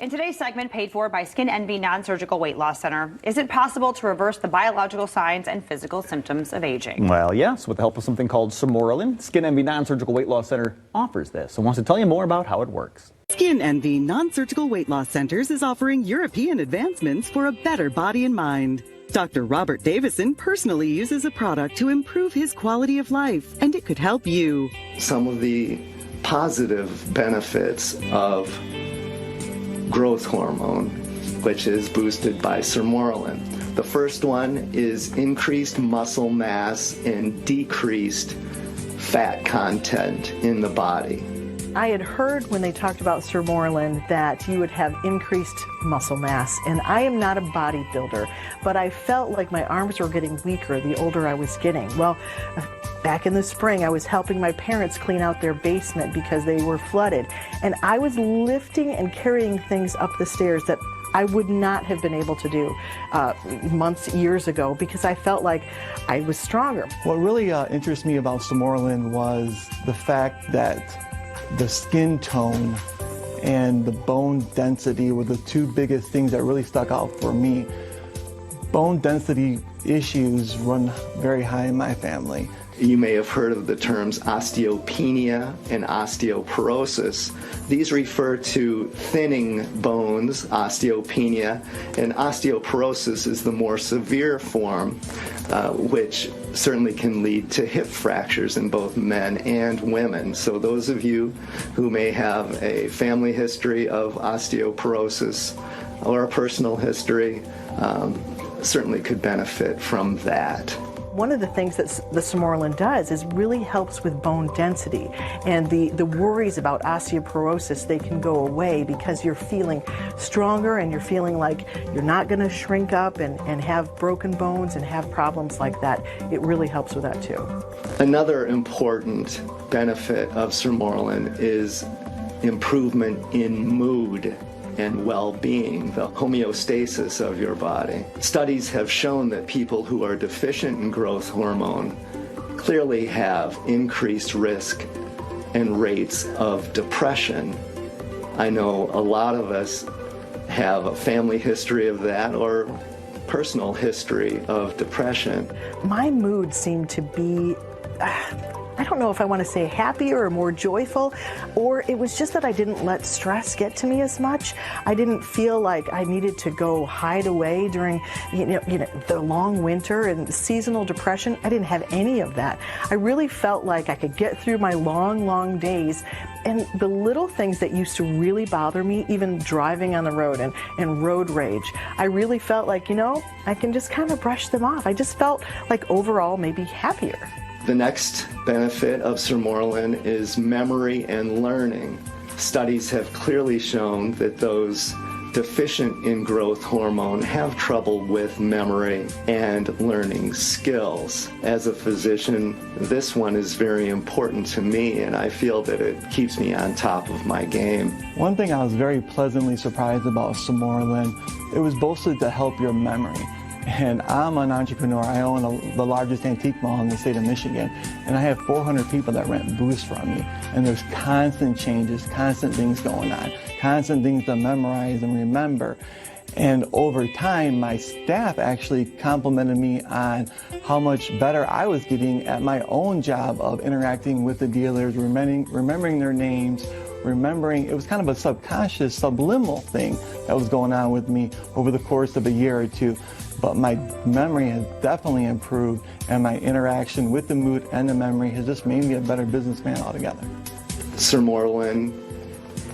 In today's segment, paid for by Skin Envy Non-Surgical Weight Loss Center, is it possible to reverse the biological signs and physical symptoms of aging? Well, yes, with the help of something called sermorelin, Skin Envy Non-Surgical Weight Loss Center offers this and wants to tell you more about how it works. Skin Envy Non-Surgical Weight Loss Centers is offering European advancements for a better body and mind. Dr. Robert Davison personally uses a product to improve his quality of life, and it could help you. Some of the positive benefits of growth hormone, which is boosted by sermorelin. The first one is increased muscle mass and decreased fat content in the body. I had heard when they talked about sermorelin that you would have increased muscle mass, and I am not a bodybuilder, but I felt like my arms were getting weaker the older I was getting. Well, back in the spring, I was helping my parents clean out their basement because they were flooded, and I was lifting and carrying things up the stairs that I would not have been able to do years ago because I felt like I was stronger. What really interests me about sermorelin was the fact that the skin tone and the bone density were the two biggest things that really stuck out for me. Bone density issues run very high in my family. You may have heard of the terms osteopenia and osteoporosis. These refer to thinning bones, osteopenia, and osteoporosis is the more severe form, which certainly can lead to hip fractures in both men and women. So those of you who may have a family history of osteoporosis or a personal history certainly could benefit from that. One of the things that the sermorelin does is really helps with bone density, and the worries about osteoporosis, they can go away because you're feeling stronger and you're feeling like you're not going to shrink up and have broken bones and have problems like that. It really helps with that too. Another important benefit of sermorelin is improvement in mood and well-being, the homeostasis of your body. Studies have shown that people who are deficient in growth hormone clearly have increased risk and rates of depression. I know a lot of us have a family history of that or personal history of depression. My mood seemed to be I don't know if I want to say happier or more joyful, or it was just that I didn't let stress get to me as much. I didn't feel like I needed to go hide away during the long winter and seasonal depression. I didn't have any of that. I really felt like I could get through my long days, and the little things that used to really bother me, even driving on the road and road rage, I really felt like, I can just kind of brush them off. I just felt like overall maybe happier. The next benefit of sermorelin is memory and learning. Studies have clearly shown that those deficient in growth hormone have trouble with memory and learning skills. As a physician, this one is very important to me, and I feel that it keeps me on top of my game. One thing I was very pleasantly surprised about sermorelin, it was boasted to help your memory. And I'm an entrepreneur. I own the largest antique mall in the state of Michigan, and I have 400 people that rent booths from me. And there's constant changes, constant things going on, constant things to memorize and remember. And over time, my staff actually complimented me on how much better I was getting at my own job of interacting with the dealers, remembering their names, remembering. It was kind of a subconscious, subliminal thing that was going on with me over the course of a year or two. But my memory has definitely improved, and my interaction with the mood and the memory has just made me a better businessman altogether. Sermorelin,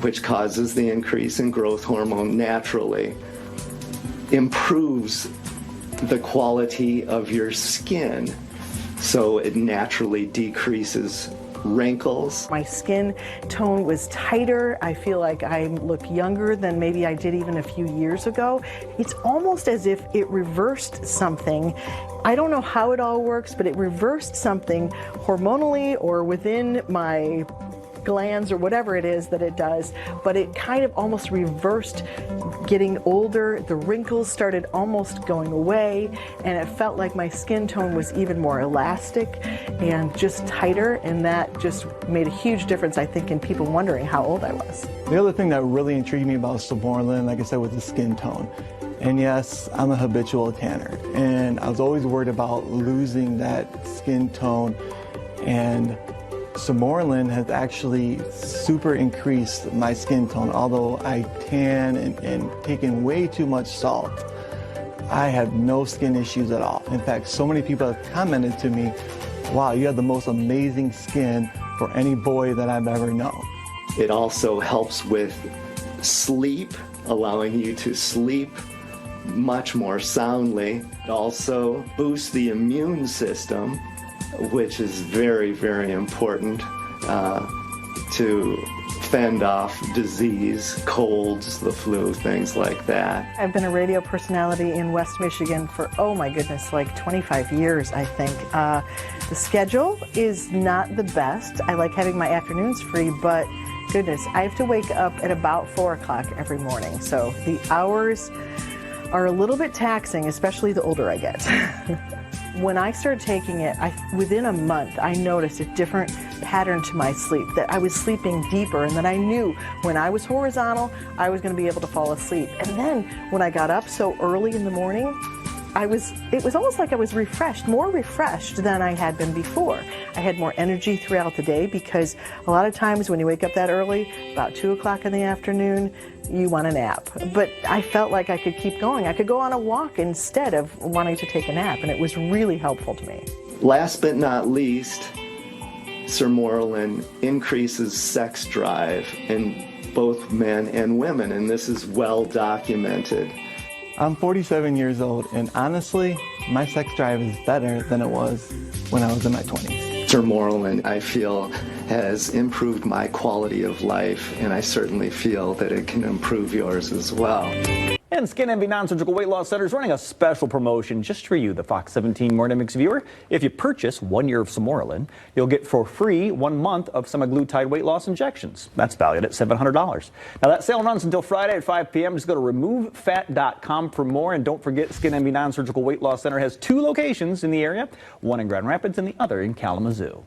which causes the increase in growth hormone naturally, improves the quality of your skin, so it naturally decreases wrinkles. My skin tone was tighter. I feel like I look younger than maybe I did even a few years ago. It's almost as if it reversed something. I don't know how it all works, but it reversed something hormonally or within my glands or whatever it is that it does, but it kind of almost reversed getting older. The wrinkles started almost going away, and it felt like my skin tone was even more elastic and just tighter, and that just made a huge difference, I think, in people wondering how old I was. The other thing that really intrigued me about sermorelin, like I said, was the skin tone. And yes, I'm a habitual tanner, and I was always worried about losing that skin tone, and sermorelin has actually super increased my skin tone. Although I tan and take in way too much salt, I have no skin issues at all. In fact, so many people have commented to me, wow, you have the most amazing skin for any boy that I've ever known. It also helps with sleep, allowing you to sleep much more soundly. It also boosts the immune system, which is very, very important to fend off disease, colds, the flu, things like that. I've been a radio personality in West Michigan for, oh my goodness, like 25 years, I think. The schedule is not the best. I like having my afternoons free, but goodness, I have to wake up at about 4 o'clock every morning. So the hours are a little bit taxing, especially the older I get. When I started taking it, within a month, I noticed a different pattern to my sleep, that I was sleeping deeper, and that I knew when I was horizontal, I was going to be able to fall asleep. And then when I got up so early in the morning, it was almost like I was refreshed, more refreshed than I had been before. I had more energy throughout the day, because a lot of times when you wake up that early, about 2 o'clock in the afternoon, you want a nap. But I felt like I could keep going. I could go on a walk instead of wanting to take a nap, and it was really helpful to me. Last but not least, sermorelin increases sex drive in both men and women, and this is well documented. I'm 47 years old, and honestly, my sex drive is better than it was when I was in my 20s. Sermorelin, I feel, has improved my quality of life, and I certainly feel that it can improve yours as well. And Skin Envy Non-Surgical Weight Loss Center is running a special promotion just for you, the Fox 17 Morning Mix viewer. If you purchase 1 year of sermorelin, you'll get for free 1 month of semaglutide weight loss injections. That's valued at $700. Now that sale runs until Friday at 5 p.m. Just go to removefat.com for more. And don't forget, Skin Envy Non-Surgical Weight Loss Center has 2 locations in the area, one in Grand Rapids and the other in Kalamazoo.